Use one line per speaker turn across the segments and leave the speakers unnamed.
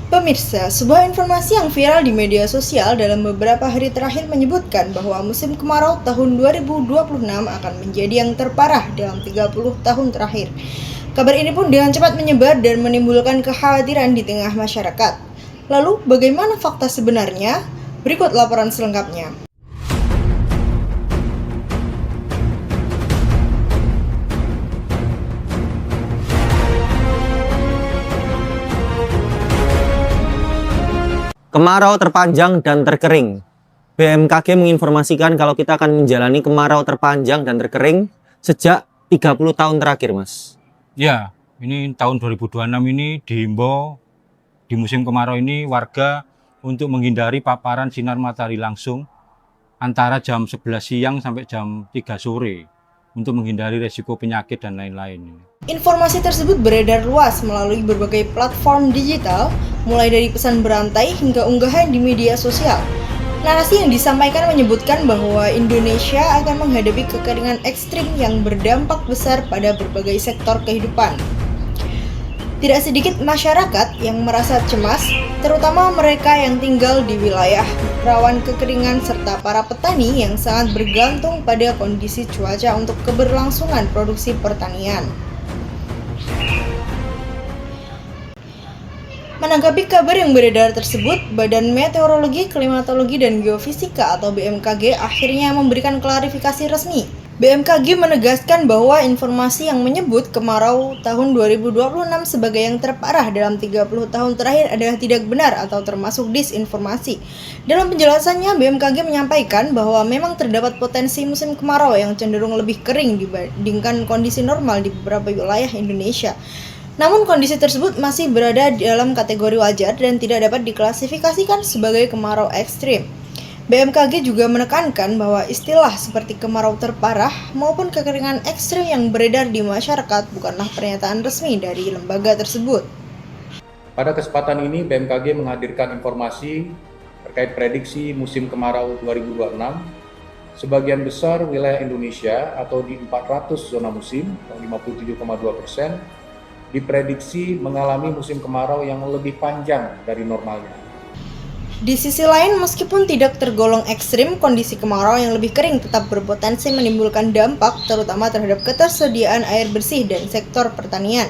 Pemirsa, sebuah informasi yang viral di media sosial dalam beberapa hari terakhir menyebutkan bahwa musim kemarau tahun 2026 akan menjadi yang terparah dalam 30 tahun terakhir. Kabar ini pun dengan cepat menyebar dan menimbulkan kekhawatiran di tengah masyarakat. Lalu, bagaimana fakta sebenarnya? Berikut laporan selengkapnya.
Kemarau terpanjang dan terkering. BMKG menginformasikan kalau kita akan menjalani kemarau terpanjang dan terkering sejak 30 tahun terakhir, Mas.
Ya, ini tahun 2026 ini dihimbau di musim kemarau ini warga untuk menghindari paparan sinar matahari langsung antara jam 11 siang sampai jam 3 sore untuk menghindari resiko penyakit dan lain-lain.
Informasi tersebut beredar luas melalui berbagai platform digital, mulai dari pesan berantai hingga unggahan di media sosial. Narasi yang disampaikan menyebutkan bahwa Indonesia akan menghadapi kekeringan ekstrim yang berdampak besar pada berbagai sektor kehidupan. Tidak sedikit masyarakat yang merasa cemas, terutama mereka yang tinggal di wilayah rawan kekeringan serta para petani yang sangat bergantung pada kondisi cuaca untuk keberlangsungan produksi pertanian. Menanggapi kabar yang beredar tersebut, Badan Meteorologi, Klimatologi, dan Geofisika atau BMKG akhirnya memberikan klarifikasi resmi. BMKG menegaskan bahwa informasi yang menyebut kemarau tahun 2026 sebagai yang terparah dalam 30 tahun terakhir adalah tidak benar atau termasuk disinformasi. Dalam penjelasannya, BMKG menyampaikan bahwa memang terdapat potensi musim kemarau yang cenderung lebih kering dibandingkan kondisi normal di beberapa wilayah Indonesia. Namun kondisi tersebut masih berada dalam kategori wajar dan tidak dapat diklasifikasikan sebagai kemarau ekstrim. BMKG juga menekankan bahwa istilah seperti kemarau terparah maupun kekeringan ekstrim yang beredar di masyarakat bukanlah pernyataan resmi dari lembaga tersebut.
Pada kesempatan ini BMKG menghadirkan informasi terkait prediksi musim kemarau 2026. Sebagian besar wilayah Indonesia atau di 400 zona musim, 57,2%, diprediksi mengalami musim kemarau yang lebih panjang dari normalnya.
Di sisi lain, meskipun tidak tergolong ekstrim, kondisi kemarau yang lebih kering tetap berpotensi menimbulkan dampak terutama terhadap ketersediaan air bersih dan sektor pertanian.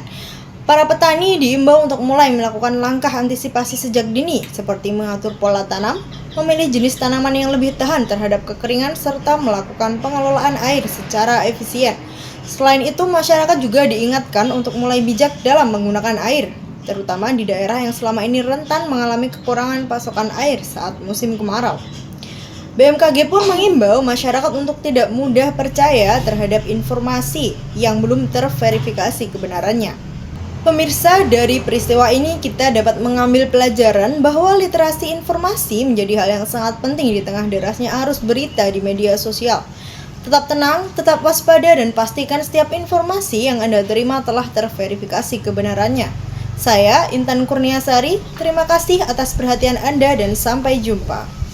Para petani diimbau untuk mulai melakukan langkah antisipasi sejak dini, seperti mengatur pola tanam, memilih jenis tanaman yang lebih tahan terhadap kekeringan, serta melakukan pengelolaan air secara efisien. Selain itu, masyarakat juga diingatkan untuk mulai bijak dalam menggunakan air, terutama di daerah yang selama ini rentan mengalami kekurangan pasokan air saat musim kemarau. BMKG pun mengimbau masyarakat untuk tidak mudah percaya terhadap informasi yang belum terverifikasi kebenarannya. Pemirsa, dari peristiwa ini kita dapat mengambil pelajaran bahwa literasi informasi menjadi hal yang sangat penting di tengah derasnya arus berita di media sosial. Tetap tenang, tetap waspada, dan pastikan setiap informasi yang Anda terima telah terverifikasi kebenarannya. Saya, Intan Kurniasari, terima kasih atas perhatian Anda dan sampai jumpa.